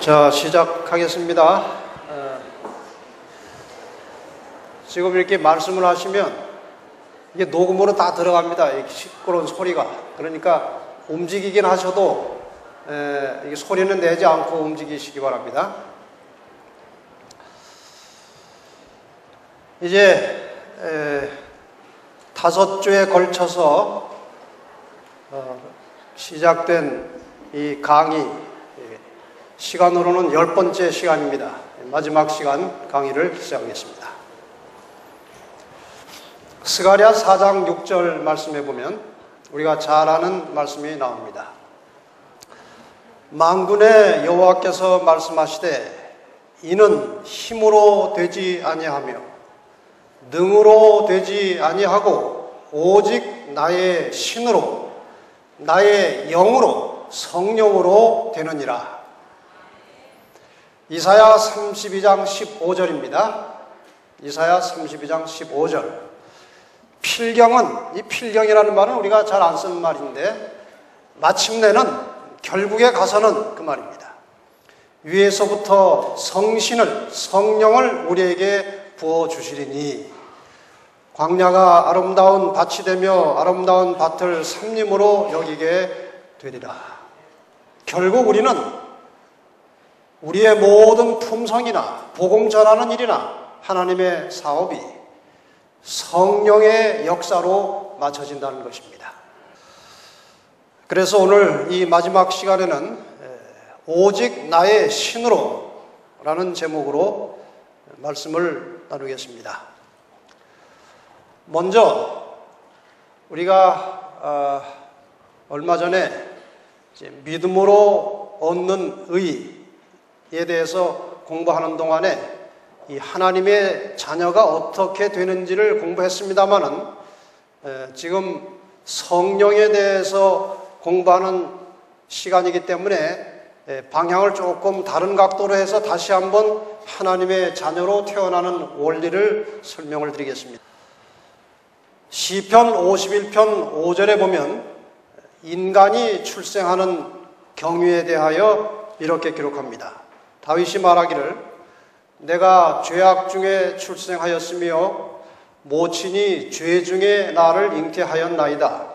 자, 시작하겠습니다. 지금 이렇게 말씀을 하시면 이게 녹음으로 다 들어갑니다. 이 시끄러운 소리가. 그러니까 움직이긴 하셔도 이게 소리는 내지 않고 움직이시기 바랍니다. 이제 5주에 걸쳐서 시작된 이 강의, 시간으로는 10번째 시간입니다. 마지막 시간 강의를 시작하겠습니다. 스가랴 4장 6절 말씀해 보면 우리가 잘 아는 말씀이 나옵니다. 만군의 여호와께서 말씀하시되 이는 힘으로 되지 아니하며 능으로 되지 아니하고 오직 나의 신으로 나의 영으로 성령으로 되느니라. 이사야 32장 15절입니다. 이사야 32장 15절. 필경은, 이 필경이라는 말은 우리가 잘 안 쓰는 말인데 마침내는, 결국에 가서는 그 말입니다. 위에서부터 성신을, 성령을 우리에게 부어주시리니 광야가 아름다운 밭이 되며 아름다운 밭을 삼림으로 여기게 되리라. 결국 우리는 우리의 모든 품성이나 복음 전하는 일이나 하나님의 사업이 성령의 역사로 맞춰진다는 것입니다. 그래서 오늘 이 마지막 시간에는 오직 나의 신으로 라는 제목으로 말씀을 나누겠습니다. 먼저 우리가 얼마 전에 믿음으로 얻는 의에 대해서 공부하는 동안에 이 하나님의 자녀가 어떻게 되는지를 공부했습니다마는 지금 성령에 대해서 공부하는 시간이기 때문에 방향을 조금 다른 각도로 해서 다시 한번 하나님의 자녀로 태어나는 원리를 설명을 드리겠습니다. 시편 51편 5절에 보면 인간이 출생하는 경위에 대하여 이렇게 기록합니다. 다윗이 말하기를 내가 죄악 중에 출생하였으며 모친이 죄 중에 나를 잉태하였나이다.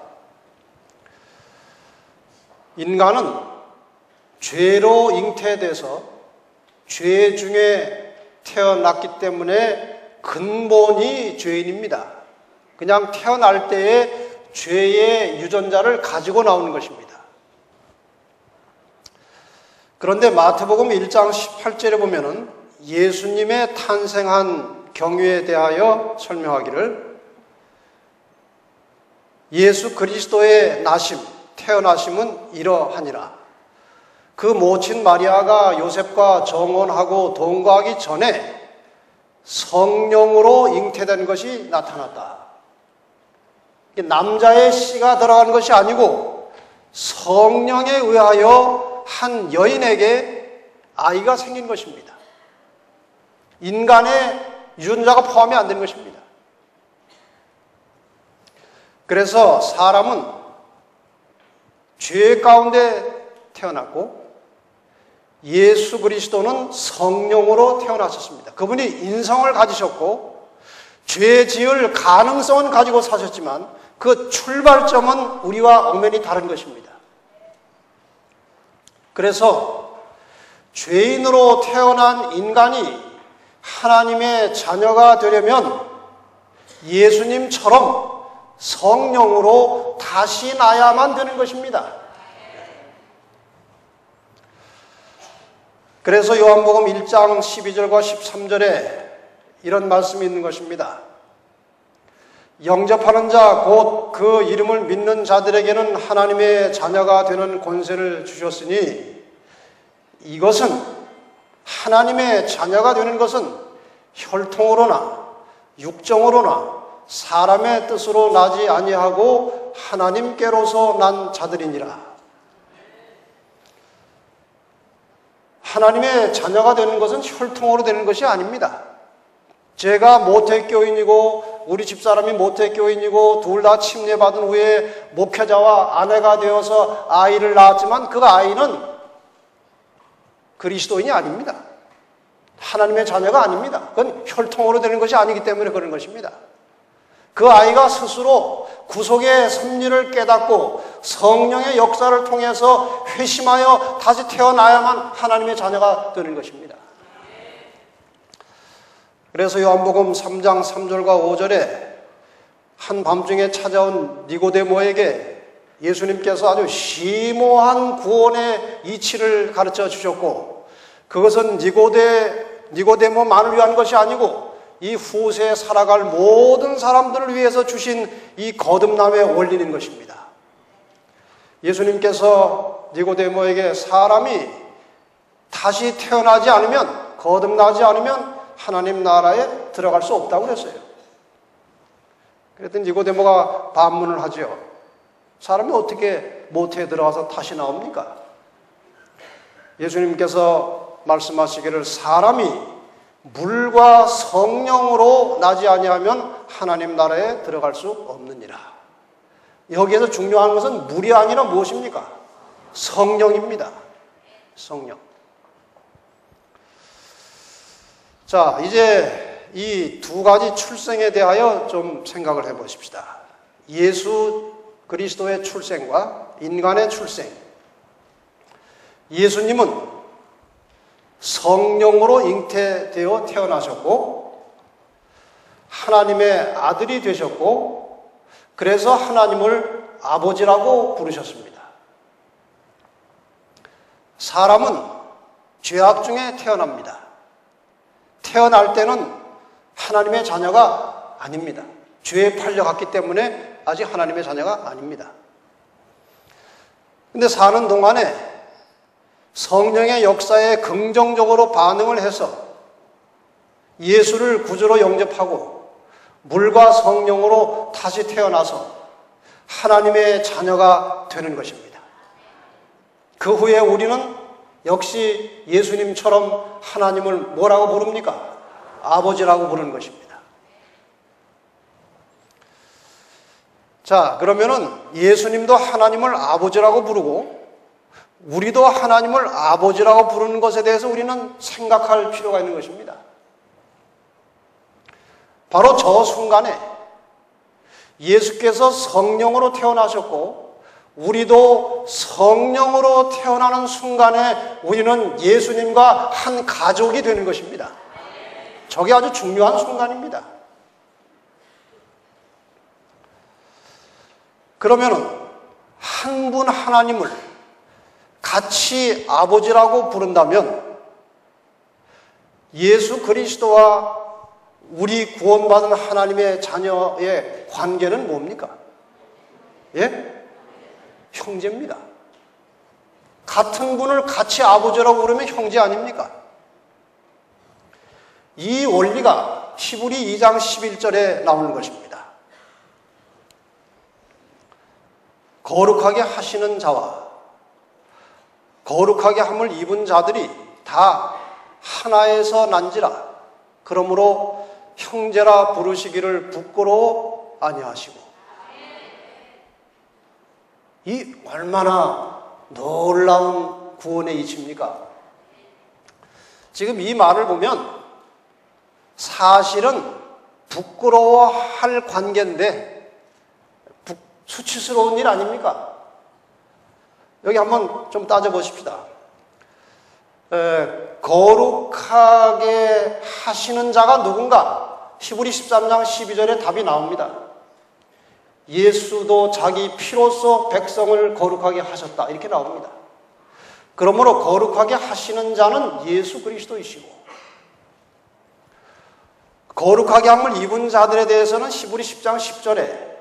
인간은 죄로 잉태돼서 죄 중에 태어났기 때문에 근본이 죄인입니다. 그냥 태어날 때에 죄의 유전자를 가지고 나오는 것입니다. 그런데 마태복음 1장 18절에 보면은 예수님의 탄생한 경위에 대하여 설명하기를 예수 그리스도의 나심, 태어나심은 이러하니라. 그 모친 마리아가 요셉과 정혼하고 동거하기 전에 성령으로 잉태된 것이 나타났다. 남자의 씨가 들어간 것이 아니고 성령에 의하여 한 여인에게 아이가 생긴 것입니다. 인간의 유전자가 포함이 안 되는 것입니다. 그래서 사람은 죄 가운데 태어났고 예수 그리스도는 성령으로 태어나셨습니다. 그분이 인성을 가지셨고 죄 지을 가능성은 가지고 사셨지만 그 출발점은 우리와 엄연히 다른 것입니다. 그래서 죄인으로 태어난 인간이 하나님의 자녀가 되려면 예수님처럼 성령으로 다시 나야만 되는 것입니다. 그래서 요한복음 1장 12절과 13절에 이런 말씀이 있는 것입니다. 영접하는 자 곧 그 이름을 믿는 자들에게는 하나님의 자녀가 되는 권세를 주셨으니 이것은 하나님의 자녀가 되는 것은 혈통으로나 육정으로나 사람의 뜻으로 나지 아니하고 하나님께로서 난 자들이니라. 하나님의 자녀가 되는 것은 혈통으로 되는 것이 아닙니다. 제가 모태교인이고 우리 집사람이 모태교인이고 둘 다 침례받은 후에 목회자와 아내가 되어서 아이를 낳았지만 그 아이는 그리스도인이 아닙니다. 하나님의 자녀가 아닙니다. 그건 혈통으로 되는 것이 아니기 때문에 그런 것입니다. 그 아이가 스스로 구속의 섭리를 깨닫고 성령의 역사를 통해서 회심하여 다시 태어나야만 하나님의 자녀가 되는 것입니다. 그래서 요한복음 3장 3절과 5절에 한밤중에 찾아온 니고데모에게 예수님께서 아주 심오한 구원의 이치를 가르쳐 주셨고, 그것은 니고데모만을 위한 것이 아니고 이 후세에 살아갈 모든 사람들을 위해서 주신 이 거듭남의 원리인 것입니다. 예수님께서 니고데모에게 사람이 다시 태어나지 않으면, 거듭나지 않으면 하나님 나라에 들어갈 수 없다고 그랬어요. 그랬더니 니고데모가 반문을 하죠. 사람이 어떻게 모태에 들어가서 다시 나옵니까? 예수님께서 말씀하시기를 사람이 물과 성령으로 나지 아니하면 하나님 나라에 들어갈 수 없느니라. 여기에서 중요한 것은 물이 아니라 무엇입니까? 성령입니다. 성령. 자, 이제 이 두 가지 출생에 대하여 좀 생각을 해 보십시다. 예수 그리스도의 출생과 인간의 출생. 예수님은 성령으로 잉태되어 태어나셨고 하나님의 아들이 되셨고, 그래서 하나님을 아버지라고 부르셨습니다. 사람은 죄악 중에 태어납니다. 태어날 때는 하나님의 자녀가 아닙니다. 죄에 팔려갔기 때문에 아직 하나님의 자녀가 아닙니다. 근데 사는 동안에 성령의 역사에 긍정적으로 반응을 해서 예수를 구주로 영접하고 물과 성령으로 다시 태어나서 하나님의 자녀가 되는 것입니다. 그 후에 우리는 역시 예수님처럼 하나님을 뭐라고 부릅니까? 아버지라고 부르는 것입니다. 자, 그러면은 예수님도 하나님을 아버지라고 부르고 우리도 하나님을 아버지라고 부르는 것에 대해서 우리는 생각할 필요가 있는 것입니다. 바로 저 순간에 예수께서 성령으로 태어나셨고 우리도 성령으로 태어나는 순간에 우리는 예수님과 한 가족이 되는 것입니다. 저게 아주 중요한 순간입니다. 그러면은 한 분 하나님을 같이 아버지라고 부른다면 예수 그리스도와 우리 구원받은 하나님의 자녀의 관계는 뭡니까? 예? 형제입니다. 같은 분을 같이 아버지라고 부르면 형제 아닙니까? 이 원리가 히브리 2장 11절에 나오는 것입니다. 거룩하게 하시는 자와 거룩하게 함을 입은 자들이 다 하나에서 난지라. 그러므로 형제라 부르시기를 부끄러워 아니하시고. 이 얼마나 놀라운 구원의 이치입니까? 지금 이 말을 보면 사실은 부끄러워할 관계인데 수치스러운 일 아닙니까? 여기 한번 좀 따져보십시다. 거룩하게 하시는 자가 누군가? 히브리 13장 12절에 답이 나옵니다. 예수도 자기 피로써 백성을 거룩하게 하셨다. 이렇게 나옵니다. 그러므로 거룩하게 하시는 자는 예수 그리스도이시고 거룩하게 함을 입은 자들에 대해서는 히브리 10장 10절에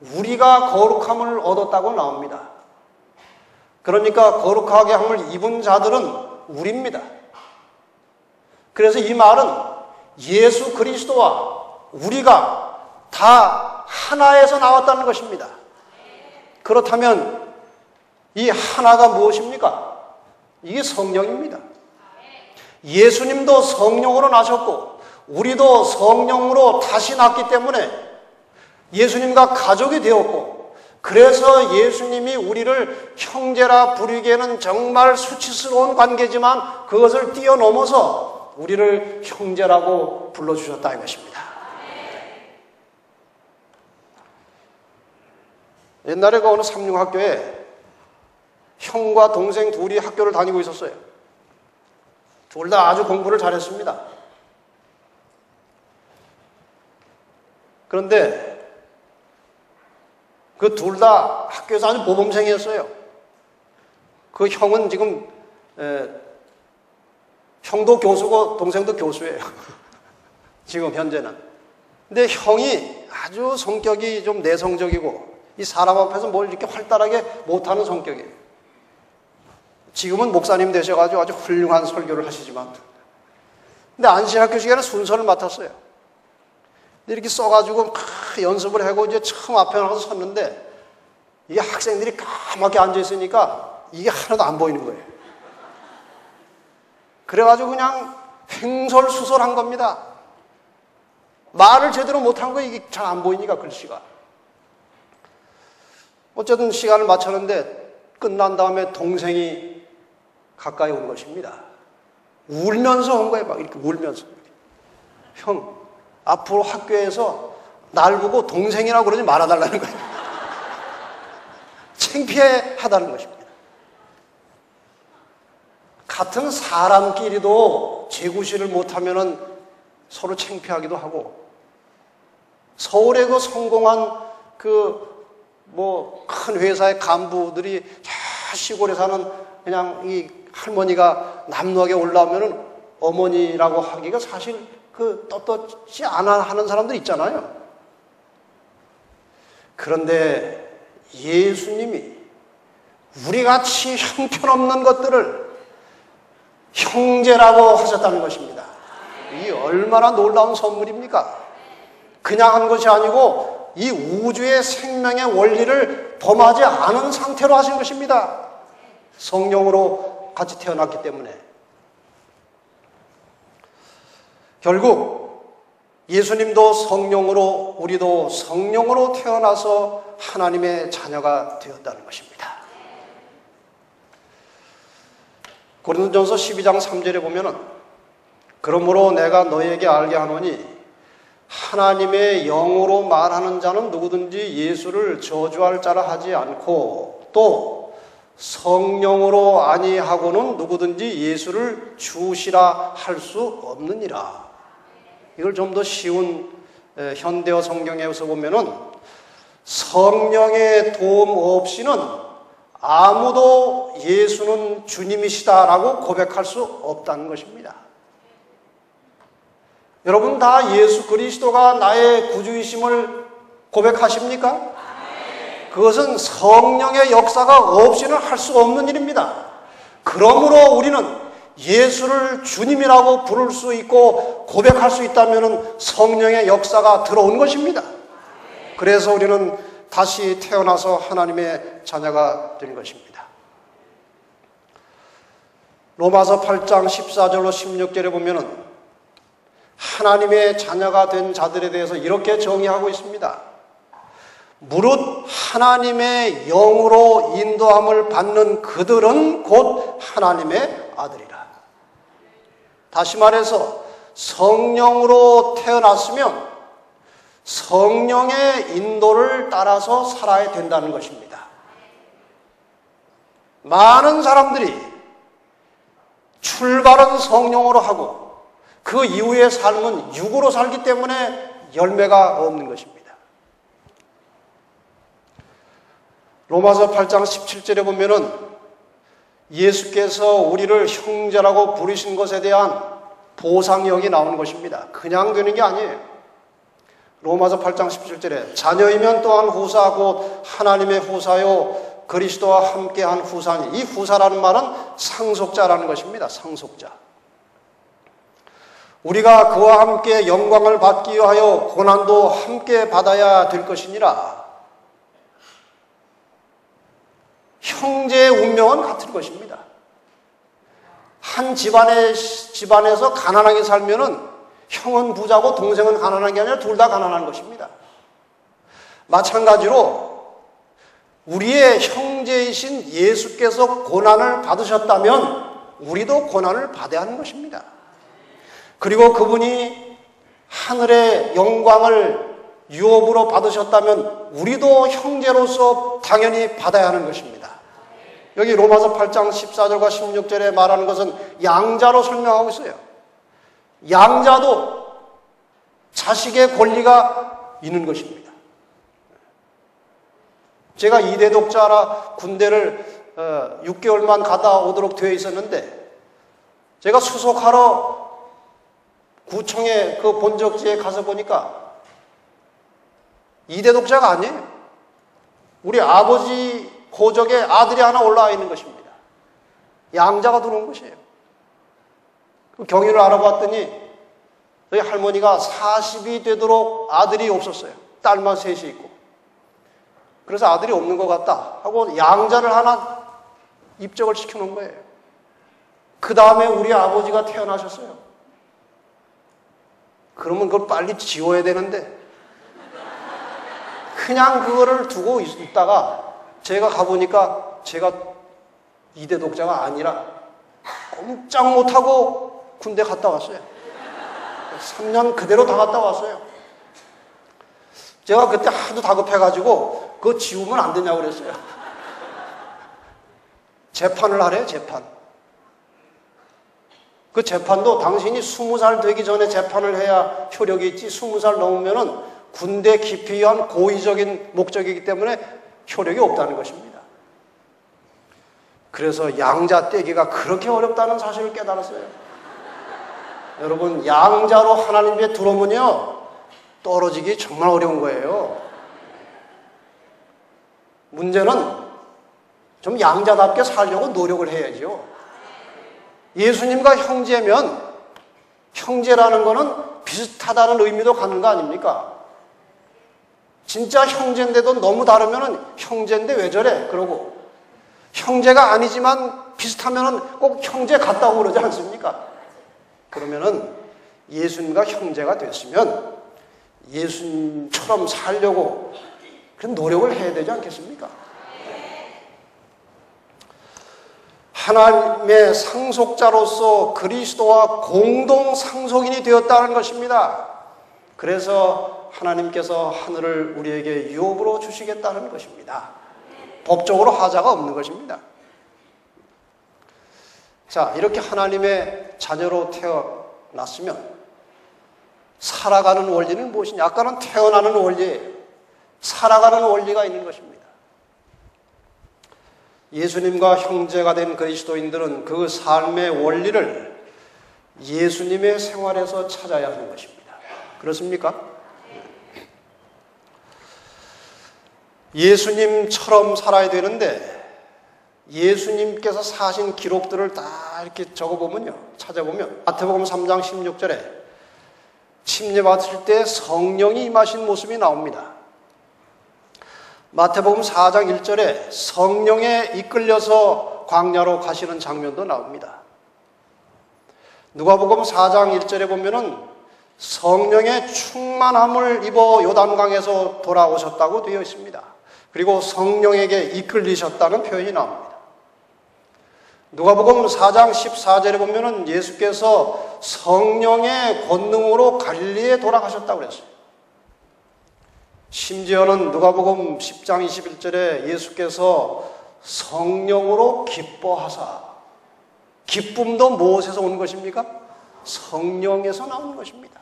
우리가 거룩함을 얻었다고 나옵니다. 그러니까 거룩하게 함을 입은 자들은 우리입니다. 그래서 이 말은 예수 그리스도와 우리가 다 하나에서 나왔다는 것입니다. 그렇다면 이 하나가 무엇입니까? 이게 성령입니다. 예수님도 성령으로 나셨고 우리도 성령으로 다시 났기 때문에 예수님과 가족이 되었고 그래서 예수님이 우리를 형제라 부르기에는 정말 수치스러운 관계지만 그것을 뛰어넘어서 우리를 형제라고 불러주셨다 이것입니다. 옛날에 그 어느 삼중학교에 형과 동생 둘이 학교를 다니고 있었어요. 둘 다 아주 공부를 잘했습니다. 그런데 그 둘 다 학교에서 아주 모범생이었어요. 그 형은 지금 형도 교수고 동생도 교수예요. 지금 현재는. 근데 형이 아주 성격이 좀 내성적이고 이 사람 앞에서 뭘 이렇게 활달하게 못하는 성격이에요. 지금은 목사님 되셔가지고 아주 훌륭한 설교를 하시지만, 근데 안신학교 시간에 순서를 맡았어요. 근데 이렇게 써가지고 연습을 하고 이제 처음 앞에 나가서 섰는데 이게 학생들이 까맣게 앉아있으니까 이게 하나도 안 보이는 거예요. 그래가지고 그냥 횡설수설한 겁니다. 말을 제대로 못한 거 이게 잘 안 보이니까 글씨가. 어쨌든 시간을 마쳤는데 끝난 다음에 동생이 가까이 온 것입니다. 울면서 온 거예요. 막 이렇게 울면서. 형, 앞으로 학교에서 날 보고 동생이라고 그러지 말아달라는 거예요. 창피하다는 것입니다. 같은 사람끼리도 재구실을 못하면 서로 창피하기도 하고, 서울에 그 성공한 큰 회사의 간부들이 저 시골에 사는 그냥 이 할머니가 남루하게 올라오면은 어머니라고 하기가 사실 떳떳지 않아 하는 사람들 있잖아요. 그런데 예수님이 우리같이 형편없는 것들을 형제라고 하셨다는 것입니다. 이 얼마나 놀라운 선물입니까? 그냥 한 것이 아니고 이 우주의 생명의 원리를 범하지 않은 상태로 하신 것입니다. 성령으로 같이 태어났기 때문에. 결국 예수님도 성령으로, 우리도 성령으로 태어나서 하나님의 자녀가 되었다는 것입니다. 고린도전서 12장 3절에 보면은, 그러므로 내가 너희에게 알게 하노니 하나님의 영으로 말하는 자는 누구든지 예수를 저주할 자라 하지 않고 또 성령으로 아니하고는 누구든지 예수를 주시라 할 수 없느니라. 이걸 좀 더 쉬운 현대어 성경에서 보면은 성령의 도움 없이는 아무도 예수는 주님이시다라고 고백할 수 없다는 것입니다. 여러분 다 예수 그리스도가 나의 구주이심을 고백하십니까? 그것은 성령의 역사가 없이는 할 수 없는 일입니다. 그러므로 우리는 예수를 주님이라고 부를 수 있고 고백할 수 있다면 성령의 역사가 들어온 것입니다. 그래서 우리는 다시 태어나서 하나님의 자녀가 된 것입니다. 로마서 8장 14절로 16절에 보면은 하나님의 자녀가 된 자들에 대해서 이렇게 정의하고 있습니다. 무릇 하나님의 영으로 인도함을 받는 그들은 곧 하나님의 아들이라. 다시 말해서 성령으로 태어났으면 성령의 인도를 따라서 살아야 된다는 것입니다. 많은 사람들이 출발은 성령으로 하고 그 이후의 삶은 육으로 살기 때문에 열매가 없는 것입니다. 로마서 8장 17절에 보면은 예수께서 우리를 형제라고 부르신 것에 대한 보상력이 나오는 것입니다. 그냥 되는 게 아니에요. 로마서 8장 17절에 자녀이면 또한 후사 곧 하나님의 후사요 그리스도와 함께한 후사니, 이 후사라는 말은 상속자라는 것입니다. 상속자. 우리가 그와 함께 영광을 받기 위하여 고난도 함께 받아야 될 것이니라. 형제의 운명은 같은 것입니다. 한 집안에서 가난하게 살면은 형은 부자고 동생은 가난한 게 아니라 둘 다 가난한 것입니다. 마찬가지로 우리의 형제이신 예수께서 고난을 받으셨다면 우리도 고난을 받아야 하는 것입니다. 그리고 그분이 하늘의 영광을 유업으로 받으셨다면 우리도 형제로서 당연히 받아야 하는 것입니다. 여기 로마서 8장 14절과 16절에 말하는 것은 양자로 설명하고 있어요. 양자도 자식의 권리가 있는 것입니다. 제가 이대 독자라 군대를 6개월만 갔다 오도록 되어 있었는데 제가 수속하러 구청의 그 본적지에 가서 보니까 이대 독자가 아니에요. 우리 아버지 고적에 아들이 하나 올라와 있는 것입니다. 양자가 들어온 것이에요. 그 경위를 알아봤더니 저희 할머니가 40이 되도록 아들이 없었어요. 딸만 셋이 있고. 그래서 아들이 없는 것 같다 하고 양자를 하나 입적을 시켜놓은 거예요. 그 다음에 우리 아버지가 태어나셨어요. 그러면 그걸 빨리 지워야 되는데 그냥 그거를 두고 있다가 제가 가보니까 제가 이대 독자가 아니라 꼼짝 못하고 군대 갔다 왔어요. 3년 그대로 다 갔다 왔어요. 제가 그때 하도 다급해가지고 그거 지우면 안 되냐고 그랬어요. 재판을 하래요, 재판. 그 재판도 당신이 20살 되기 전에 재판을 해야 효력이 있지 20살 넘으면은 군대 기피에 의한 고의적인 목적이기 때문에 효력이 없다는 것입니다. 그래서 양자 떼기가 그렇게 어렵다는 사실을 깨달았어요. 여러분, 양자로 하나님께 들어오면요 떨어지기 정말 어려운 거예요. 문제는 좀 양자답게 살려고 노력을 해야죠. 예수님과 형제면 형제라는 거는 비슷하다는 의미도 갖는 거 아닙니까? 진짜 형제인데도 너무 다르면 형제인데 왜 저래? 그러고 형제가 아니지만 비슷하면 꼭 형제 같다고 그러지 않습니까? 그러면은 예수님과 형제가 됐으면 예수님처럼 살려고 그런 노력을 해야 되지 않겠습니까? 하나님의 상속자로서 그리스도와 공동 상속인이 되었다는 것입니다. 그래서 하나님께서 하늘을 우리에게 유업으로 주시겠다는 것입니다. 법적으로 하자가 없는 것입니다. 자, 이렇게 하나님의 자녀로 태어났으면 살아가는 원리는 무엇이냐? 아까는 태어나는 원리예요. 살아가는 원리가 있는 것입니다. 예수님과 형제가 된 그리스도인들은 그 삶의 원리를 예수님의 생활에서 찾아야 하는 것입니다. 그렇습니까? 예수님처럼 살아야 되는데 예수님께서 사신 기록들을 다 이렇게 적어보면요, 찾아보면 마태복음 3장 16절에 침례받으실 때 성령이 임하신 모습이 나옵니다. 마태복음 4장 1절에 성령에 이끌려서 광야로 가시는 장면도 나옵니다. 누가복음 4장 1절에 보면은 성령의 충만함을 입어 요단강에서 돌아오셨다고 되어 있습니다. 그리고 성령에게 이끌리셨다는 표현이 나옵니다. 누가복음 4장 14절에 보면은 예수께서 성령의 권능으로 갈릴리에 돌아가셨다고 그랬어요. 심지어는 누가복음 10장 21절에 예수께서 성령으로 기뻐하사, 기쁨도 무엇에서 온 것입니까? 성령에서 나온 것입니다.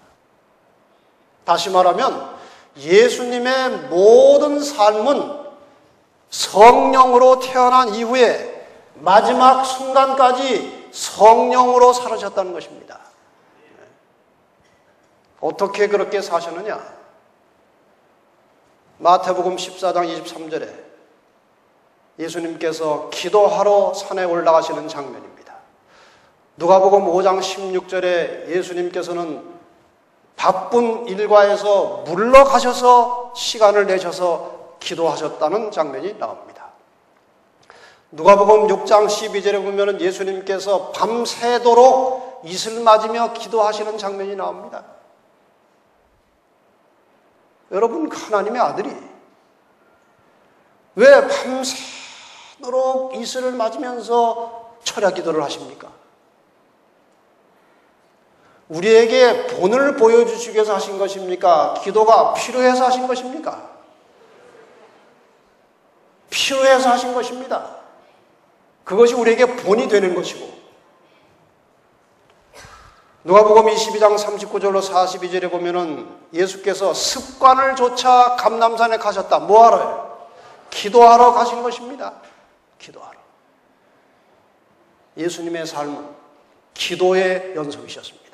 다시 말하면 예수님의 모든 삶은 성령으로 태어난 이후에 마지막 순간까지 성령으로 살아셨다는 것입니다. 어떻게 그렇게 사셨느냐? 마태복음 14장 23절에 예수님께서 기도하러 산에 올라가시는 장면입니다. 누가복음 5장 16절에 예수님께서는 바쁜 일과에서 물러가셔서 시간을 내셔서 기도하셨다는 장면이 나옵니다. 누가복음 6장 12절에 보면 예수님께서 밤새도록 이슬 맞으며 기도하시는 장면이 나옵니다. 여러분, 하나님의 아들이 왜 밤새도록 이슬을 맞으면서 철야 기도를 하십니까? 우리에게 본을 보여주시기 위해서 하신 것입니까? 기도가 필요해서 하신 것입니까? 필요해서 하신 것입니다. 그것이 우리에게 본이 되는 것이고, 누가복음 22장 39절로 42절에 보면은 예수께서 습관을 조차 감람산에 가셨다. 뭐하러요? 기도하러 가신 것입니다. 기도하러. 예수님의 삶은 기도의 연속이셨습니다.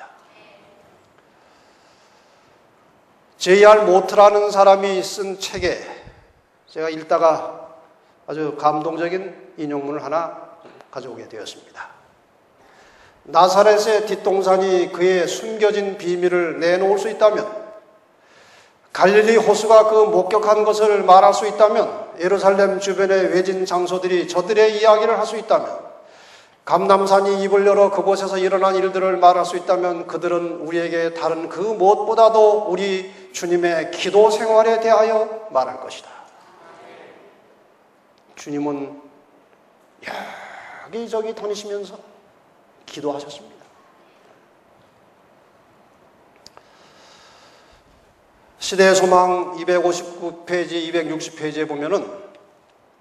J.R. 모트라는 사람이 쓴 책에 제가 읽다가 아주 감동적인 인용문을 하나 가져오게 되었습니다. 나사렛의 뒷동산이 그의 숨겨진 비밀을 내놓을 수 있다면, 갈릴리 호수가 그 목격한 것을 말할 수 있다면, 예루살렘 주변의 외진 장소들이 저들의 이야기를 할 수 있다면, 감람산이 입을 열어 그곳에서 일어난 일들을 말할 수 있다면, 그들은 우리에게 다른 그 무엇보다도 우리 주님의 기도 생활에 대하여 말할 것이다. 주님은 여기저기 다니시면서 기도하셨습니다. 시대의 소망 259페이지, 260페이지에 보면은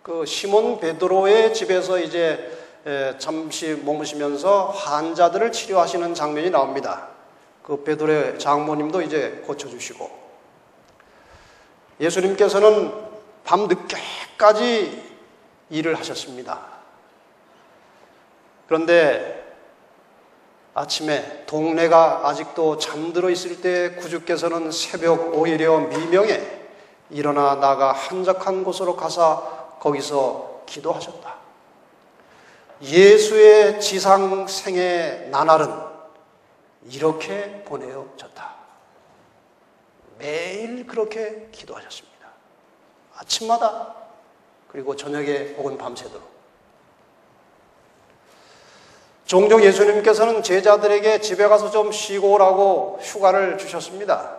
그 시몬 베드로의 집에서 이제 잠시 머무시면서 환자들을 치료하시는 장면이 나옵니다. 그 베드로의 장모님도 이제 고쳐주시고, 예수님께서는 밤 늦게까지 일을 하셨습니다. 그런데 아침에 동네가 아직도 잠들어 있을 때 구주께서는 새벽 오히려 미명에 일어나 나가 한적한 곳으로 가서 거기서 기도하셨다. 예수의 지상 생애 나날은 이렇게 보내어졌다. 매일 그렇게 기도하셨습니다. 아침마다, 그리고 저녁에 혹은 밤새도록. 종종 예수님께서는 제자들에게 집에 가서 좀 쉬고 오라고 휴가를 주셨습니다.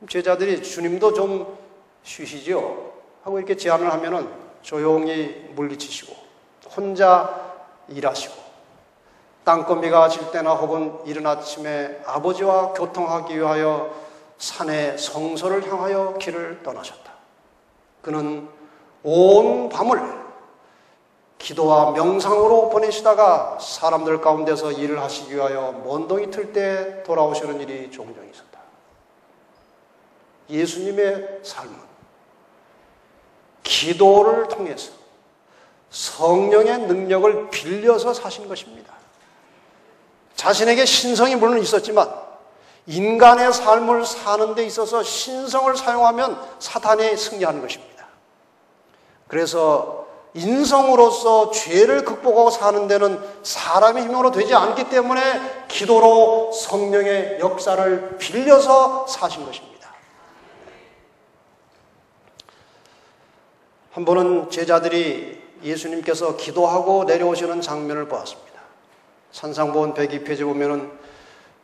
제자들이 주님도 좀 쉬시죠 하고 이렇게 제안을 하면은 조용히 물리치시고 혼자 일하시고, 땅거미가 질 때나 혹은 이른 아침에 아버지와 교통하기 위하여 산의 성소를 향하여 길을 떠나셨다. 그는 온 밤을 기도와 명상으로 보내시다가 사람들 가운데서 일을 하시기 위하여 먼동이 틀 때 돌아오시는 일이 종종 있었다. 예수님의 삶은 기도를 통해서 성령의 능력을 빌려서 사신 것입니다. 자신에게 신성이 물론 있었지만 인간의 삶을 사는 데 있어서 신성을 사용하면 사탄이 승리하는 것입니다. 그래서 인성으로서 죄를 극복하고 사는 데는 사람의 힘으로 되지 않기 때문에 기도로 성령의 역사를 빌려서 사신 것입니다. 한 번은 제자들이 예수님께서 기도하고 내려오시는 장면을 보았습니다. 산상본 102페이지 보면은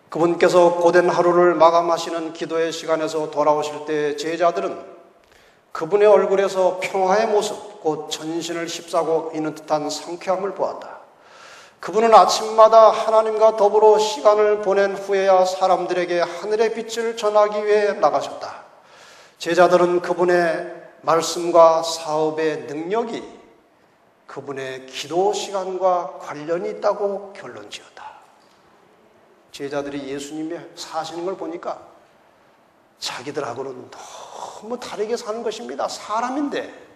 그분께서 고된 하루를 마감하시는 기도의 시간에서 돌아오실 때 제자들은 그분의 얼굴에서 평화의 모습, 곧 전신을 휩싸고 있는 듯한 상쾌함을 보았다. 그분은 아침마다 하나님과 더불어 시간을 보낸 후에야 사람들에게 하늘의 빛을 전하기 위해 나가셨다. 제자들은 그분의 말씀과 사업의 능력이 그분의 기도 시간과 관련이 있다고 결론지었다. 제자들이 예수님이 사시는 걸 보니까 자기들하고는 너무 다르게 사는 것입니다. 사람인데.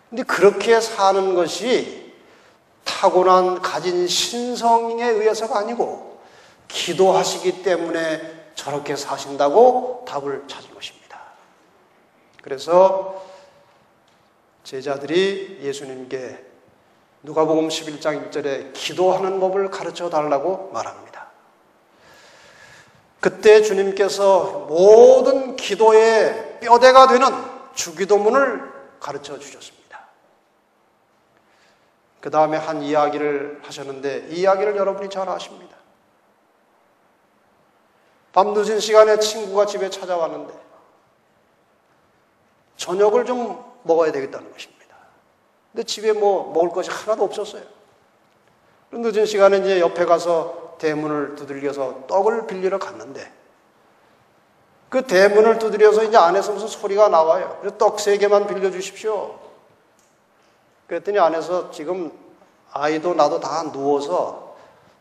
근데 그렇게 사는 것이 타고난 가진 신성에 의해서가 아니고 기도하시기 때문에 저렇게 사신다고 답을 찾은 것입니다. 그래서 제자들이 예수님께 누가복음 11장 1절에 기도하는 법을 가르쳐 달라고 말합니다. 그때 주님께서 모든 기도의 뼈대가 되는 주기도문을 가르쳐 주셨습니다. 그 다음에 한 이야기를 하셨는데 이 이야기를 여러분이 잘 아십니다. 밤늦은 시간에 친구가 집에 찾아왔는데 저녁을 좀 먹어야 되겠다는 것입니다. 근데 집에 뭐 먹을 것이 하나도 없었어요. 늦은 시간에 이제 옆에 가서 대문을 두들겨서 떡을 빌리러 갔는데 그 대문을 두드려서 이제 안에서 무슨 소리가 나와요. 그래서 떡 3개만 빌려주십시오. 그랬더니 안에서 지금 아이도 나도 다 누워서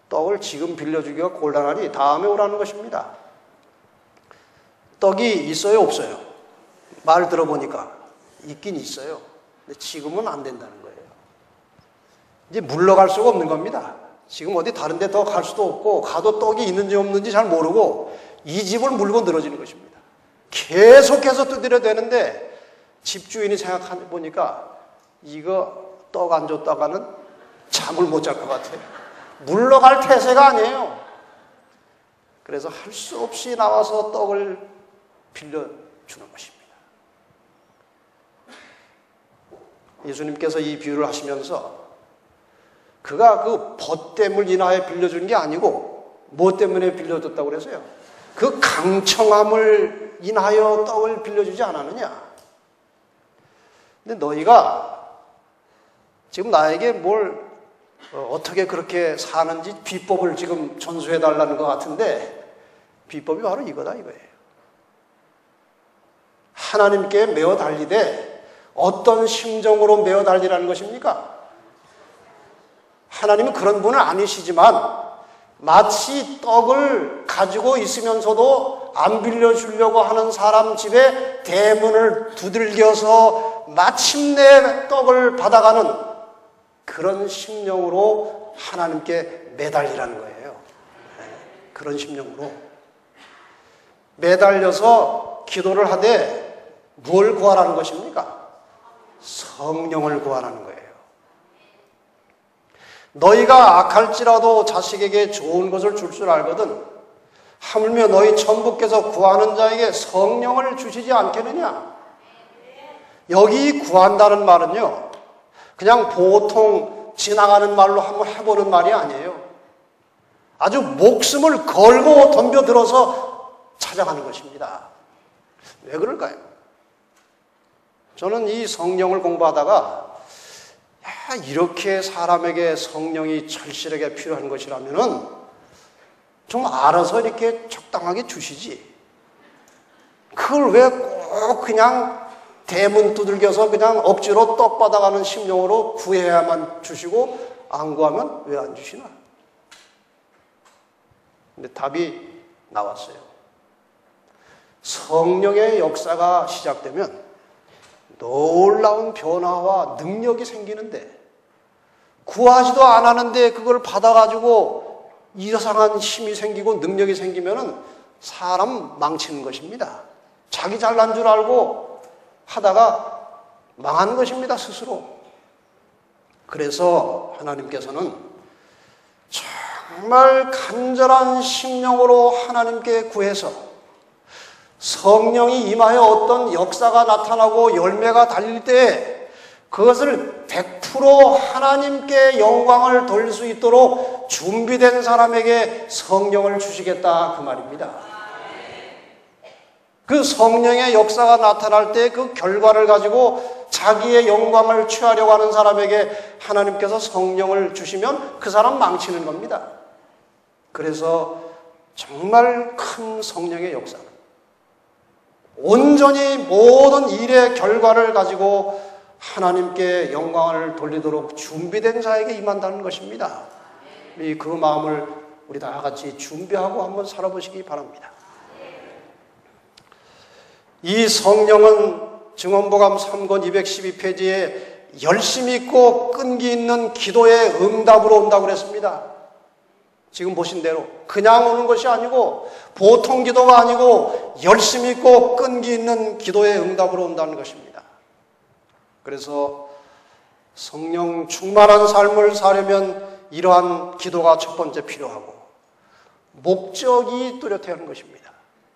떡을 지금 빌려주기가 곤란하니 다음에 오라는 것입니다. 떡이 있어요, 없어요? 말 들어보니까 있긴 있어요. 근데 지금은 안 된다는 거예요. 이제 물러갈 수가 없는 겁니다. 지금 어디 다른 데 더 갈 수도 없고 가도 떡이 있는지 없는지 잘 모르고 이 집을 물고 늘어지는 것입니다. 계속해서 두드려 대는데 집주인이 생각해 보니까 이거 떡 안 줬다가는 잠을 못 잘 것 같아요. 물러갈 태세가 아니에요. 그래서 할 수 없이 나와서 떡을 빌려주는 것입니다. 예수님께서 이 비유를 하시면서 그가 그 벗됨을 인하여 빌려준 게 아니고 뭐 때문에 빌려줬다고 그래서요? 그 강청함을 인하여 떡을 빌려주지 않았느냐? 근데 너희가 지금 나에게 뭘 어떻게 그렇게 사는지 비법을 지금 전수해 달라는 것 같은데 비법이 바로 이거다 이거예요. 하나님께 매어 달리되 어떤 심정으로 매어 달리라는 것입니까? 하나님은 그런 분은 아니시지만 마치 떡을 가지고 있으면서도 안 빌려주려고 하는 사람 집에 대문을 두들겨서 마침내 떡을 받아가는 그런 심령으로 하나님께 매달리라는 거예요. 그런 심령으로 매달려서 기도를 하되 뭘 구하라는 것입니까? 성령을 구하라는 거예요. 너희가 악할지라도 자식에게 좋은 것을 줄 줄 알거든 하물며 너희 천부께서 구하는 자에게 성령을 주시지 않겠느냐? 여기 구한다는 말은요 그냥 보통 지나가는 말로 한번 해보는 말이 아니에요. 아주 목숨을 걸고 덤벼들어서 찾아가는 것입니다. 왜 그럴까요? 저는 이 성령을 공부하다가 이렇게 사람에게 성령이 절실하게 필요한 것이라면은 좀 알아서 이렇게 적당하게 주시지. 그걸 왜 꼭 그냥 대문 두들겨서 그냥 억지로 떡 받아가는 심령으로 구해야만 주시고 안 구하면 왜 안 주시나? 근데 답이 나왔어요. 성령의 역사가 시작되면 놀라운 변화와 능력이 생기는데 구하지도 않았는데 그걸 받아가지고 이상한 힘이 생기고 능력이 생기면은 사람 망치는 것입니다. 자기 잘난 줄 알고 하다가 망하는 것입니다, 스스로. 그래서 하나님께서는 정말 간절한 심령으로 하나님께 구해서 성령이 임하여 어떤 역사가 나타나고 열매가 달릴 때 그것을 100% 하나님께 영광을 돌릴 수 있도록 준비된 사람에게 성령을 주시겠다 그 말입니다. 그 성령의 역사가 나타날 때 그 결과를 가지고 자기의 영광을 취하려고 하는 사람에게 하나님께서 성령을 주시면 그 사람 망치는 겁니다. 그래서 정말 큰 성령의 역사는 온전히 모든 일의 결과를 가지고 하나님께 영광을 돌리도록 준비된 자에게 임한다는 것입니다. 그 마음을 우리 다 같이 준비하고 한번 살아보시기 바랍니다. 이 성령은 증언보감 3권 212페이지에 열심 있고 끈기 있는 기도의 응답으로 온다고 그랬습니다. 지금 보신 대로 그냥 오는 것이 아니고 보통 기도가 아니고 열심 있고 끈기 있는 기도의 응답으로 온다는 것입니다. 그래서 성령 충만한 삶을 사려면 이러한 기도가 첫 번째 필요하고 목적이 뚜렷해야 하는 것입니다.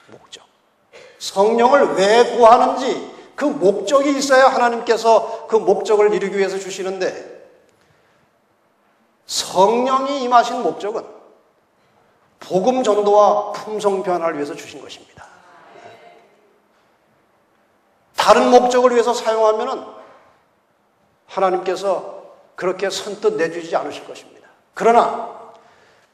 목적. 성령을 왜 구하는지 그 목적이 있어야 하나님께서 그 목적을 이루기 위해서 주시는데 성령이 임하신 목적은 복음 전도와 품성 변화를 위해서 주신 것입니다. 다른 목적을 위해서 사용하면은 하나님께서 그렇게 선뜻 내주지 않으실 것입니다. 그러나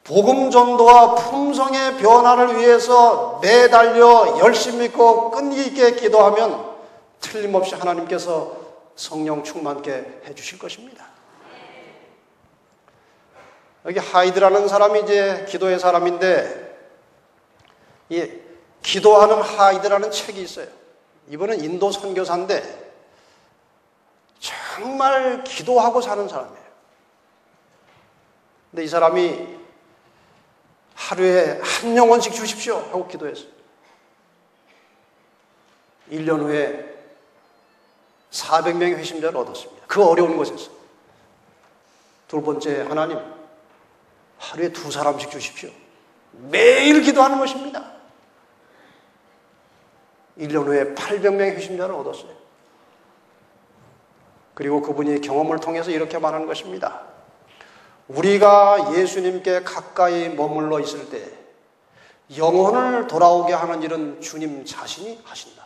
복음 전도와 품성의 변화를 위해서 매달려 열심히 있고 끈기 있게 기도하면 틀림없이 하나님께서 성령 충만케 해주실 것입니다. 여기 하이드라는 사람이 이제 기도의 사람인데, 이 기도하는 하이드라는 책이 있어요. 이분은 인도 선교사인데 정말 기도하고 사는 사람이에요. 근데 이 사람이 하루에 한 영혼씩 주십시오 하고 기도했어요. 1년 후에 400명의 회심자를 얻었습니다. 그 어려운 곳에서. 두 번째, 하나님 하루에 2사람씩 주십시오. 매일 기도하는 것입니다. 1년 후에 800명의 회심자를 얻었어요. 그리고 그분이 경험을 통해서 이렇게 말하는 것입니다. 우리가 예수님께 가까이 머물러 있을 때 영혼을 돌아오게 하는 일은 주님 자신이 하신다.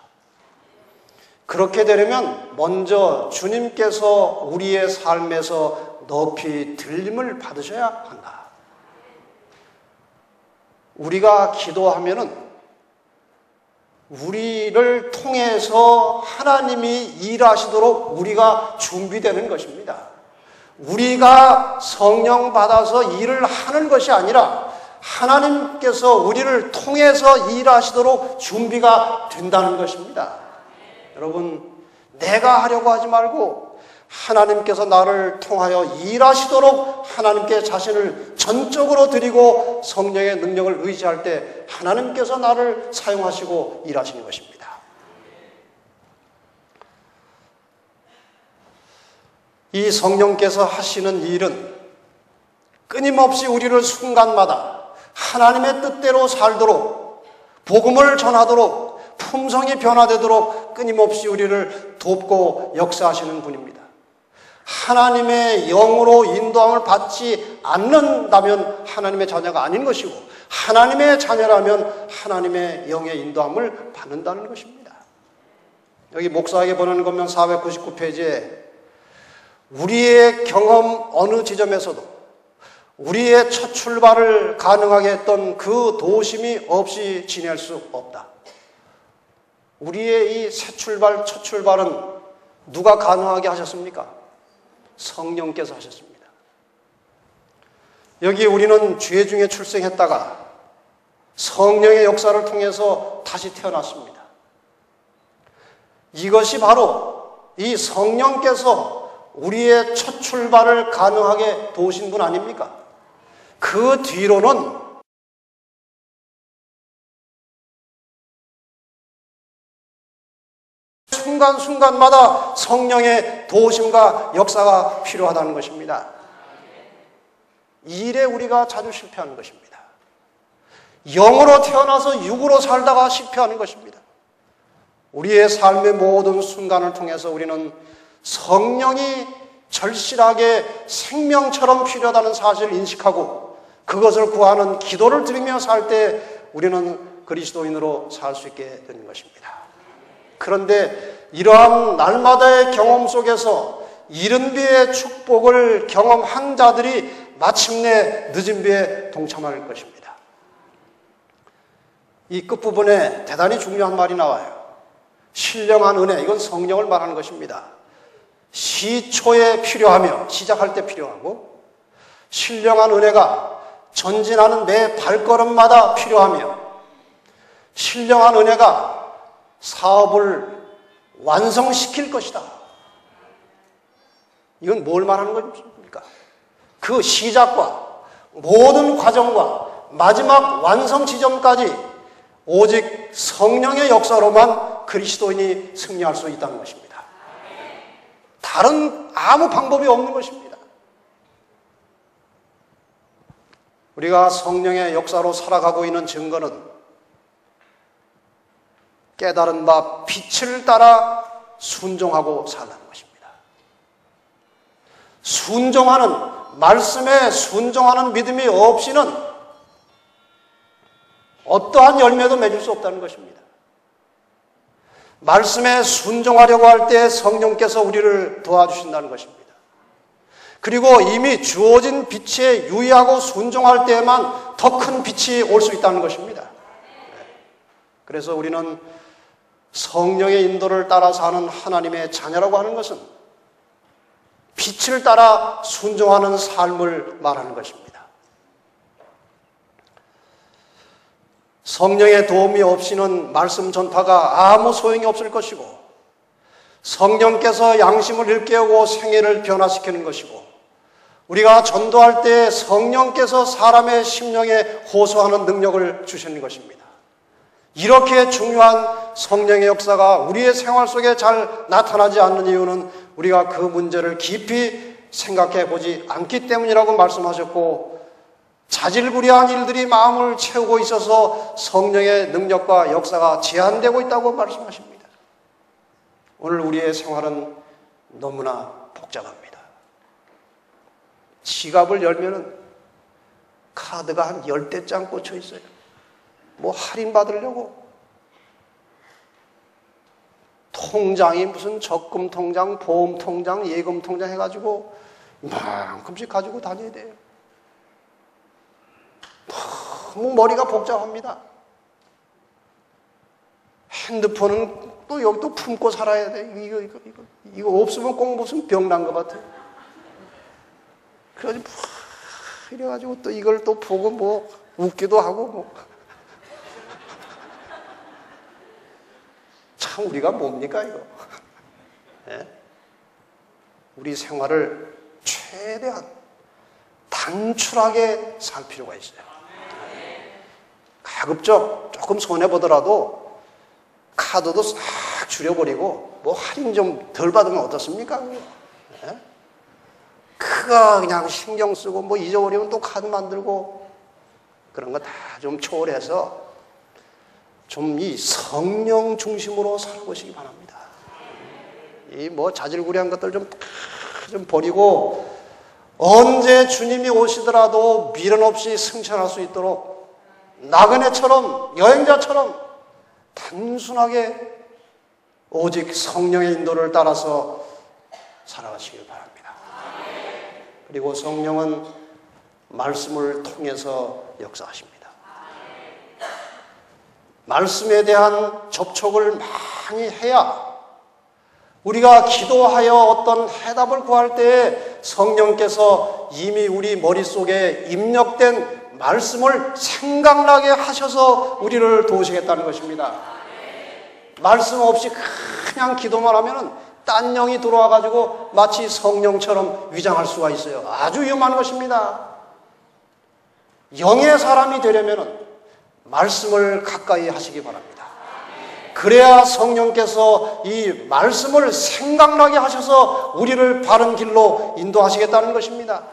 그렇게 되려면 먼저 주님께서 우리의 삶에서 높이 들림을 받으셔야 한다. 우리가 기도하면은 우리를 통해서 하나님이 일하시도록 우리가 준비되는 것입니다. 우리가 성령 받아서 일을 하는 것이 아니라 하나님께서 우리를 통해서 일하시도록 준비가 된다는 것입니다. 여러분, 내가 하려고 하지 말고 하나님께서 나를 통하여 일하시도록 하나님께 자신을 전적으로 드리고 성령의 능력을 의지할 때 하나님께서 나를 사용하시고 일하시는 것입니다. 이 성령께서 하시는 일은 끊임없이 우리를 순간마다 하나님의 뜻대로 살도록, 복음을 전하도록, 품성이 변화되도록 끊임없이 우리를 돕고 역사하시는 분입니다. 하나님의 영으로 인도함을 받지 않는다면 하나님의 자녀가 아닌 것이고, 하나님의 자녀라면 하나님의 영의 인도함을 받는다는 것입니다. 여기 목사에게 보내는 것면 499페이지에 우리의 경험 어느 지점에서도 우리의 첫 출발을 가능하게 했던 그 도심이 없이 지낼 수 없다. 우리의 이 새 출발, 첫 출발은 누가 가능하게 하셨습니까? 성령께서 하셨습니다. 여기 우리는 죄 중에 출생했다가 성령의 역사를 통해서 다시 태어났습니다. 이것이 바로 이 성령께서 우리의 첫 출발을 가능하게 도우신 분 아닙니까? 그 뒤로는 순간순간마다 성령의 도우심과 역사가 필요하다는 것입니다. 이 일에 우리가 자주 실패하는 것입니다. 영으로 태어나서 육으로 살다가 실패하는 것입니다. 우리의 삶의 모든 순간을 통해서 우리는 성령이 절실하게 생명처럼 필요하다는 사실을 인식하고 그것을 구하는 기도를 드리며 살 때 우리는 그리스도인으로 살 수 있게 되는 것입니다. 그런데 이러한 날마다의 경험 속에서 이른 비의 축복을 경험한 자들이 마침내 늦은 비에 동참할 것입니다. 이 끝부분에 대단히 중요한 말이 나와요. 신령한 은혜, 이건 성령을 말하는 것입니다. 시초에 필요하며, 시작할 때 필요하고, 신령한 은혜가 전진하는 매 발걸음마다 필요하며, 신령한 은혜가 사업을 완성시킬 것이다. 이건 뭘 말하는 것입니까? 그 시작과 모든 과정과 마지막 완성 지점까지 오직 성령의 역사로만 그리스도인이 승리할 수 있다는 것입니다. 다른 아무 방법이 없는 것입니다. 우리가 성령의 역사로 살아가고 있는 증거는 깨달은 바 빛을 따라 순종하고 살라는 것입니다. 순종하는, 말씀에 순종하는 믿음이 없이는 어떠한 열매도 맺을 수 없다는 것입니다. 말씀에 순종하려고 할 때 성령께서 우리를 도와주신다는 것입니다. 그리고 이미 주어진 빛에 유의하고 순종할 때에만 더 큰 빛이 올 수 있다는 것입니다. 그래서 우리는 성령의 인도를 따라 사는 하나님의 자녀라고 하는 것은 빛을 따라 순종하는 삶을 말하는 것입니다. 성령의 도움이 없이는 말씀 전파가 아무 소용이 없을 것이고, 성령께서 양심을 일깨우고 생애를 변화시키는 것이고, 우리가 전도할 때 성령께서 사람의 심령에 호소하는 능력을 주시는 것입니다. 이렇게 중요한 성령의 역사가 우리의 생활 속에 잘 나타나지 않는 이유는 우리가 그 문제를 깊이 생각해 보지 않기 때문이라고 말씀하셨고, 자질구레한 일들이 마음을 채우고 있어서 성령의 능력과 역사가 제한되고 있다고 말씀하십니다. 오늘 우리의 생활은 너무나 복잡합니다. 지갑을 열면은 카드가 한 10대장 꽂혀 있어요. 뭐 할인 받으려고. 통장이 무슨 적금 통장, 보험 통장, 예금 통장 해가지고 이만큼씩 가지고 다녀야 돼요. 너무 머리가 복잡합니다. 핸드폰은 또 여기 또 품고 살아야 돼. 이거 없으면 꼭 무슨 병 난 것 같아. 그래가지고 이래가지고 또 이걸 또 보고 뭐 웃기도 하고 뭐. 참 우리가 뭡니까 이거? 네? 우리 생활을 최대한 단출하게 살 필요가 있어요. 가급적 조금 손해보더라도 카드도 싹 줄여버리고 뭐 할인 좀 덜 받으면 어떻습니까? 네? 그거 그냥 신경 쓰고 뭐 잊어버리면 또 카드 만들고 그런 거 다 좀 초월해서 좀 이 성령 중심으로 살아보시기 바랍니다. 이 뭐 자질구레한 것들 좀 버리고 언제 주님이 오시더라도 미련 없이 승천할 수 있도록 나그네처럼 여행자처럼 단순하게 오직 성령의 인도를 따라서 살아가시길 바랍니다. 그리고 성령은 말씀을 통해서 역사하십니다. 말씀에 대한 접촉을 많이 해야 우리가 기도하여 어떤 해답을 구할 때에 성령께서 이미 우리 머릿속에 입력된 말씀을 생각나게 하셔서 우리를 도우시겠다는 것입니다. 말씀 없이 그냥 기도만 하면은 딴 영이 들어와가지고 마치 성령처럼 위장할 수가 있어요. 아주 위험한 것입니다. 영의 사람이 되려면은 말씀을 가까이 하시기 바랍니다. 그래야 성령께서 이 말씀을 생각나게 하셔서 우리를 바른 길로 인도하시겠다는 것입니다.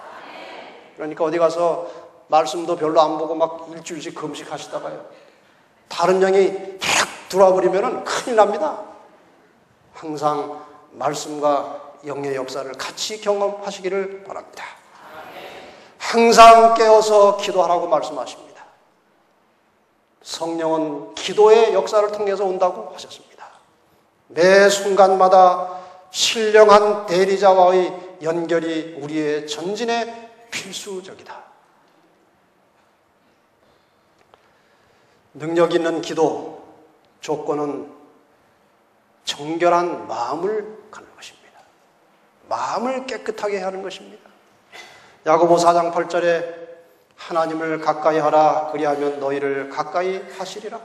그러니까 어디 가서 말씀도 별로 안 보고 막 일주일씩 금식하시다가요, 다른 영이 탁 들어와 버리면 큰일 납니다. 항상 말씀과 영의 역사를 같이 경험하시기를 바랍니다. 항상 깨어서 기도하라고 말씀하십니다. 성령은 기도의 역사를 통해서 온다고 하셨습니다. 매 순간마다 신령한 대리자와의 연결이 우리의 전진에 필수적이다. 능력 있는 기도 조건은 정결한 마음을 갖는 것입니다. 마음을 깨끗하게 하는 것입니다. 야고보 4장 8절에 하나님을 가까이 하라, 그리하면 너희를 가까이 하시리라.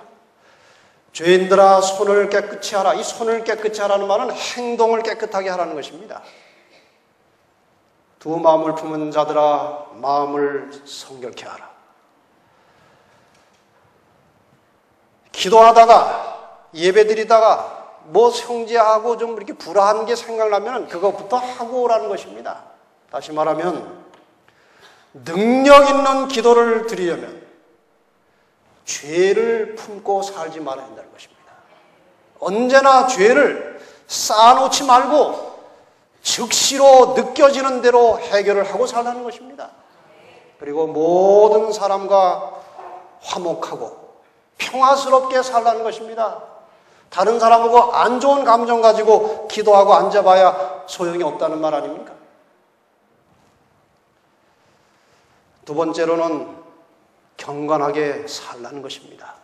죄인들아 손을 깨끗이 하라. 이 손을 깨끗이 하라는 말은 행동을 깨끗하게 하라는 것입니다. 두 마음을 품은 자들아 마음을 성결케 하라. 기도하다가 예배드리다가 뭐 성지하고 좀 이렇게 불안한 게 생각나면 그것부터 하고 오라는 것입니다. 다시 말하면 능력 있는 기도를 드리려면 죄를 품고 살지 말아야 한다는 것입니다. 언제나 죄를 쌓아놓지 말고 즉시로 느껴지는 대로 해결을 하고 살라는 것입니다. 그리고 모든 사람과 화목하고 평화스럽게 살라는 것입니다. 다른 사람하고 안 좋은 감정 가지고 기도하고 앉아봐야 소용이 없다는 말 아닙니까? 두 번째로는 경건하게 살라는 것입니다.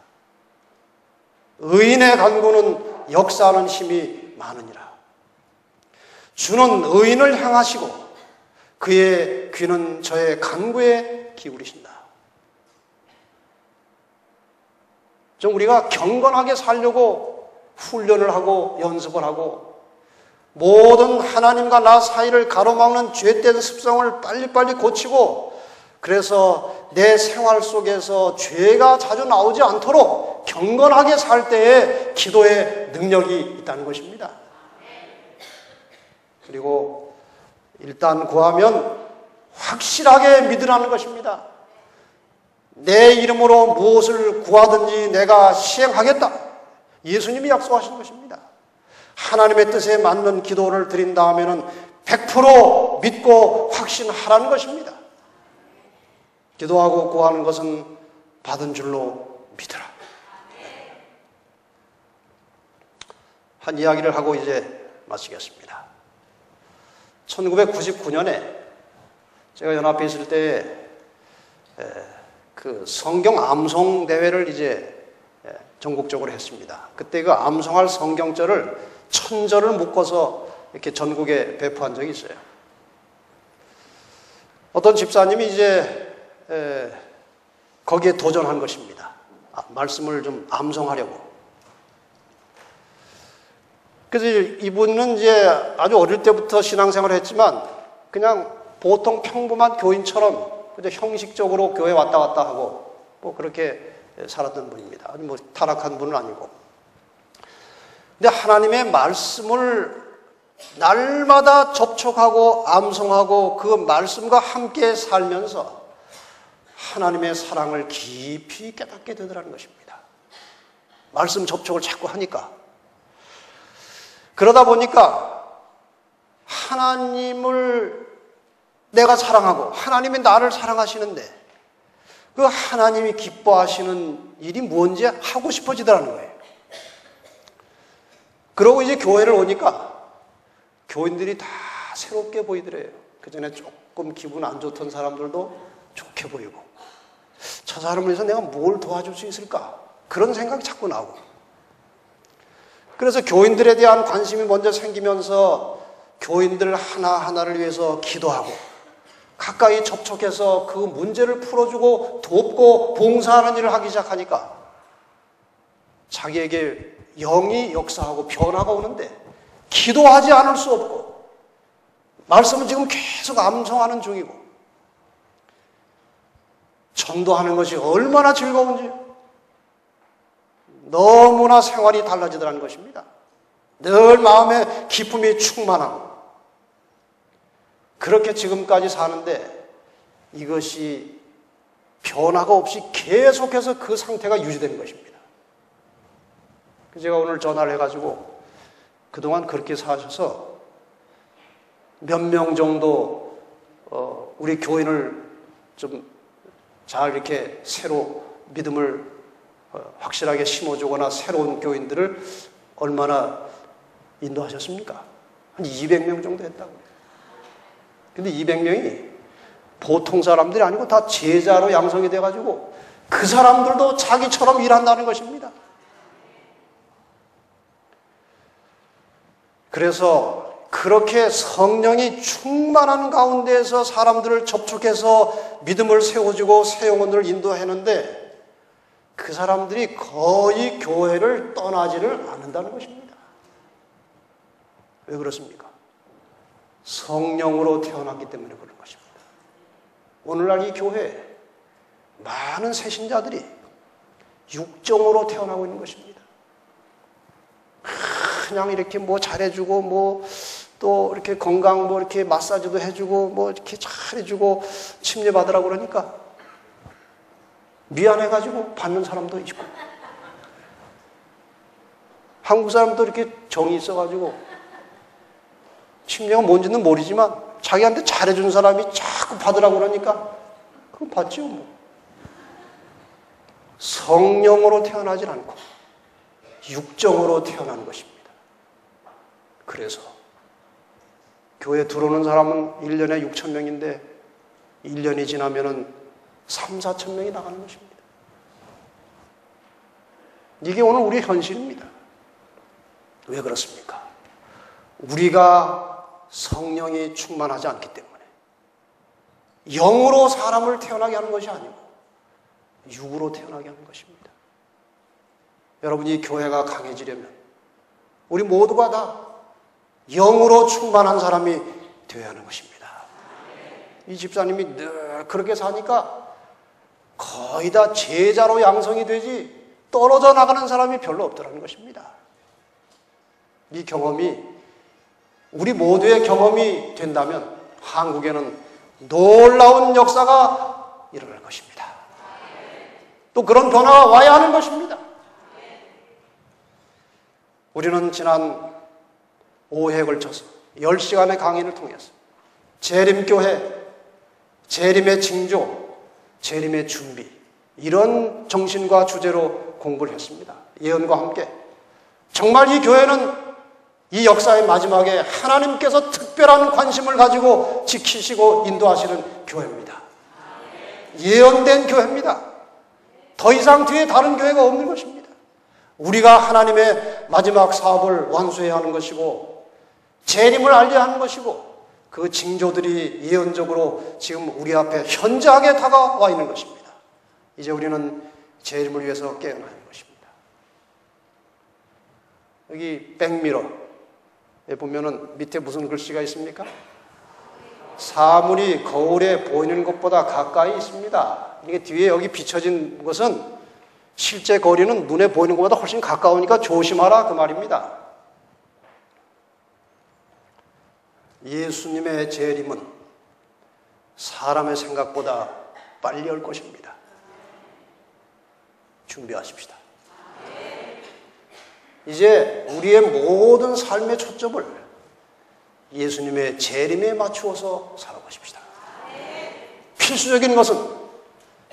의인의 간구는 역사하는 힘이 많으니라. 주는 의인을 향하시고 그의 귀는 저의 간구에 기울이신다. 좀 우리가 경건하게 살려고 훈련을 하고 연습을 하고 모든 하나님과 나 사이를 가로막는 죄된 습성을 빨리빨리 고치고 그래서 내 생활 속에서 죄가 자주 나오지 않도록 경건하게 살 때에 기도의 능력이 있다는 것입니다. 그리고 일단 구하면 확실하게 믿으라는 것입니다. 내 이름으로 무엇을 구하든지 내가 시행하겠다. 예수님이 약속하신 것입니다. 하나님의 뜻에 맞는 기도를 드린 다음에는 100% 믿고 확신하라는 것입니다. 기도하고 구하는 것은 받은 줄로 믿으라. 한 이야기를 하고 이제 마치겠습니다. 1999년에 제가 연합회 있을 때 그 성경 암송 대회를 이제 전국적으로 했습니다. 그때 그 암송할 성경절을 1000절을 묶어서 이렇게 전국에 배포한 적이 있어요. 어떤 집사님이 이제 거기에 도전한 것입니다. 말씀을 좀 암송하려고. 그래서 이분은 이제 아주 어릴 때부터 신앙생활을 했지만 그냥 보통 평범한 교인처럼 그저 형식적으로 교회 왔다 갔다 하고 뭐 그렇게 살았던 분입니다. 아주 뭐 타락한 분은 아니고. 근데 하나님의 말씀을 날마다 접촉하고 암송하고 그 말씀과 함께 살면서 하나님의 사랑을 깊이 깨닫게 되더라는 것입니다. 말씀 접촉을 자꾸 하니까. 그러다 보니까 하나님을 내가 사랑하고 하나님이 나를 사랑하시는데 그 하나님이 기뻐하시는 일이 뭔지 하고 싶어지더라는 거예요. 그러고 이제 교회를 오니까 교인들이 다 새롭게 보이더래요. 그 전에 조금 기분 안 좋던 사람들도 좋게 보이고 저 사람을 위해서 내가 뭘 도와줄 수 있을까? 그런 생각이 자꾸 나고 그래서 교인들에 대한 관심이 먼저 생기면서 교인들 하나하나를 위해서 기도하고 가까이 접촉해서 그 문제를 풀어주고 돕고 봉사하는 일을 하기 시작하니까 자기에게 영이 역사하고 변화가 오는데 기도하지 않을 수 없고 말씀은 지금 계속 암송하는 중이고 전도하는 것이 얼마나 즐거운지 너무나 생활이 달라지더라는 것입니다. 늘 마음에 기쁨이 충만하고 그렇게 지금까지 사는데 이것이 변화가 없이 계속해서 그 상태가 유지되는 것입니다. 제가 오늘 전화를 해가지고 그동안 그렇게 사셔서 몇 명 정도 우리 교인을 좀 잘 이렇게 새로 믿음을 확실하게 심어주거나 새로운 교인들을 얼마나 인도하셨습니까? 한 200명 정도 했다고요. 근데 200명이 보통 사람들이 아니고 다 제자로 양성이 돼가지고 그 사람들도 자기처럼 일한다는 것입니다. 그래서 그렇게 성령이 충만한 가운데에서 사람들을 접촉해서 믿음을 세워주고 새 영혼들을 인도하는데 그 사람들이 거의 교회를 떠나지를 않는다는 것입니다. 왜 그렇습니까? 성령으로 태어났기 때문에 그런 것입니다. 오늘날 이 교회에 많은 새신자들이 육정으로 태어나고 있는 것입니다. 그냥 이렇게 뭐 잘해주고 뭐 또 이렇게 건강 뭐 이렇게 마사지도 해주고 뭐 이렇게 잘해주고 침례받으라고 그러니까 미안해가지고 받는 사람도 있고 한국 사람도 이렇게 정이 있어가지고 침례가 뭔지는 모르지만 자기한테 잘해준 사람이 자꾸 받으라고 그러니까 그건 받지요 뭐. 성령으로 태어나질 않고 육정으로 태어난 것입니다. 그래서 교회 들어오는 사람은 1년에 6천 명인데 1년이 지나면은 3, 4천 명이 나가는 것입니다. 이게 오늘 우리의 현실입니다. 왜 그렇습니까? 우리가 성령이 충만하지 않기 때문에 영으로 사람을 태어나게 하는 것이 아니고 육으로 태어나게 하는 것입니다. 여러분이 교회가 강해지려면 우리 모두가 다 영으로 충만한 사람이 되어야 하는 것입니다. 이 집사님이 늘 그렇게 사니까 거의 다 제자로 양성이 되지 떨어져 나가는 사람이 별로 없더라는 것입니다. 이 경험이 우리 모두의 경험이 된다면 한국에는 놀라운 역사가 일어날 것입니다. 또 그런 변화가 와야 하는 것입니다. 우리는 지난 5회에 걸쳐서 10시간의 강의를 통해서 재림교회, 재림의 징조, 재림의 준비 이런 정신과 주제로 공부를 했습니다. 예언과 함께 정말 이 교회는 이 역사의 마지막에 하나님께서 특별한 관심을 가지고 지키시고 인도하시는 교회입니다. 예언된 교회입니다. 더 이상 뒤에 다른 교회가 없는 것입니다. 우리가 하나님의 마지막 사업을 완수해야 하는 것이고 재림을 알려야 하는 것이고 그 징조들이 예언적으로 지금 우리 앞에 현저하게 다가와 있는 것입니다. 이제 우리는 재림을 위해서 깨어나야 하는 것입니다. 여기 백미러에 보면은 밑에 무슨 글씨가 있습니까? 사물이 거울에 보이는 것보다 가까이 있습니다. 이게 뒤에 여기 비춰진 것은 실제 거리는 눈에 보이는 것보다 훨씬 가까우니까 조심하라 그 말입니다. 예수님의 재림은 사람의 생각보다 빨리 올 것입니다. 준비하십시다. 이제 우리의 모든 삶의 초점을 예수님의 재림에 맞추어서 살아가십시다. 필수적인 것은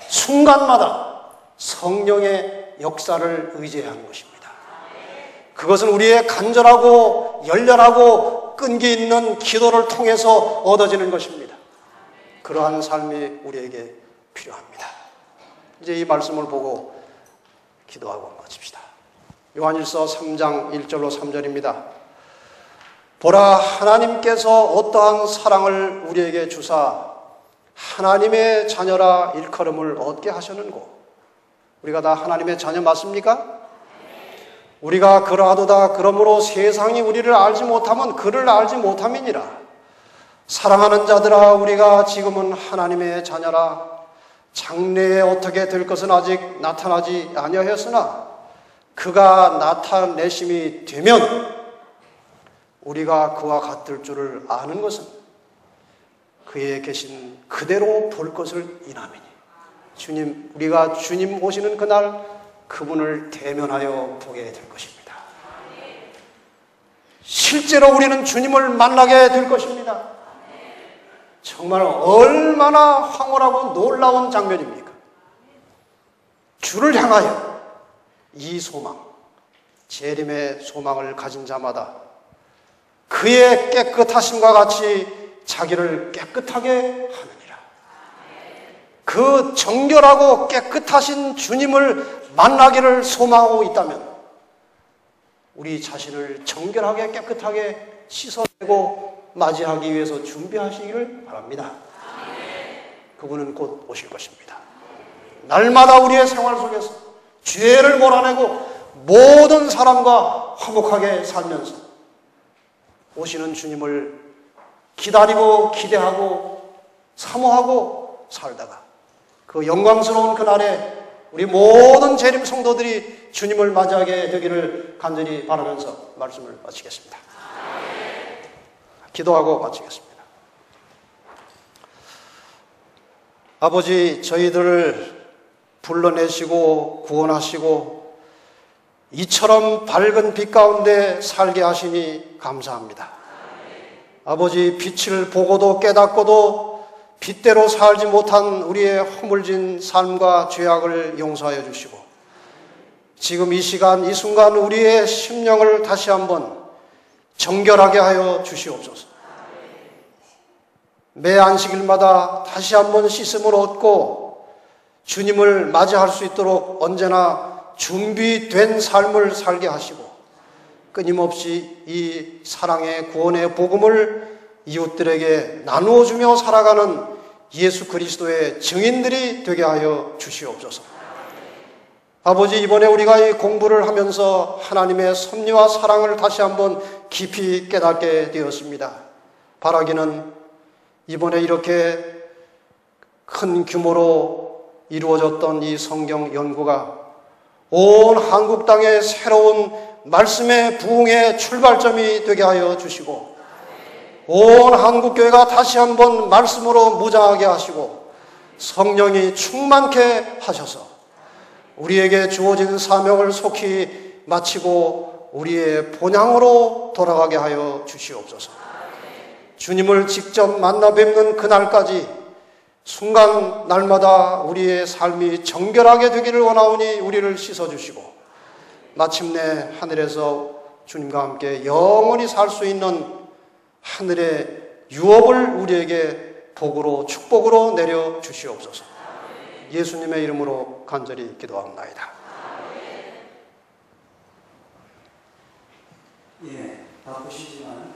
순간마다 성령의 역사를 의지해야 하는 것입니다. 그것은 우리의 간절하고 열렬하고 끈기 있는 기도를 통해서 얻어지는 것입니다. 그러한 삶이 우리에게 필요합니다. 이제 이 말씀을 보고 기도하고 마칩시다. 요한일서 3장 1절로 3절입니다. 보라, 하나님께서 어떠한 사랑을 우리에게 주사 하나님의 자녀라 일컬음을 얻게 하셨는고. 우리가 다 하나님의 자녀 맞습니까? 우리가 그러하도다. 그러므로 세상이 우리를 알지 못하면 그를 알지 못함이니라. 사랑하는 자들아, 우리가 지금은 하나님의 자녀라. 장래에 어떻게 될 것은 아직 나타나지 아니하였으나 그가 나타내심이 되면 우리가 그와 같을 줄을 아는 것은 그에 계신 그대로 볼 것을 인함이니. 주님, 우리가 주님 오시는 그날 그분을 대면하여 보게 될 것입니다. 실제로 우리는 주님을 만나게 될 것입니다. 정말 얼마나 황홀하고 놀라운 장면입니까? 주를 향하여 이 소망, 재림의 소망을 가진 자마다 그의 깨끗하심과 같이 자기를 깨끗하게 하느니라. 그 정결하고 깨끗하신 주님을 만나기를 소망하고 있다면 우리 자신을 정결하게 깨끗하게 씻어내고 맞이하기 위해서 준비하시기를 바랍니다. 그분은 곧 오실 것입니다. 날마다 우리의 생활 속에서 죄를 몰아내고 모든 사람과 화목하게 살면서 오시는 주님을 기다리고 기대하고 사모하고 살다가 그 영광스러운 그날에 우리 모든 재림 성도들이 주님을 맞이하게 되기를 간절히 바라면서 말씀을 마치겠습니다. 기도하고 마치겠습니다. 아버지, 저희들을 불러내시고 구원하시고 이처럼 밝은 빛 가운데 살게 하시니 감사합니다. 아버지, 빛을 보고도 깨닫고도 빛대로 살지 못한 우리의 허물진 삶과 죄악을 용서하여 주시고 지금 이 시간 이 순간 우리의 심령을 다시 한번 정결하게 하여 주시옵소서. 매 안식일마다 다시 한번 씻음을 얻고 주님을 맞이할 수 있도록 언제나 준비된 삶을 살게 하시고 끊임없이 이 사랑의 구원의 복음을 이웃들에게 나누어 주며 살아가는 예수 그리스도의 증인들이 되게 하여 주시옵소서. 아버지, 이번에 우리가 이 공부를 하면서 하나님의 섭리와 사랑을 다시 한번 깊이 깨닫게 되었습니다. 바라기는 이번에 이렇게 큰 규모로 이루어졌던 이 성경 연구가 온 한국 땅의 새로운 말씀의 부흥의 출발점이 되게 하여 주시고 온 한국교회가 다시 한번 말씀으로 무장하게 하시고 성령이 충만케 하셔서 우리에게 주어진 사명을 속히 마치고 우리의 본향으로 돌아가게 하여 주시옵소서. 주님을 직접 만나 뵙는 그날까지 순간 날마다 우리의 삶이 정결하게 되기를 원하오니 우리를 씻어주시고 마침내 하늘에서 주님과 함께 영원히 살 수 있는 하늘의 유업을 우리에게 복으로 축복으로 내려 주시옵소서. 예수님의 이름으로 간절히 기도합나이다. 예, 바쁘시지만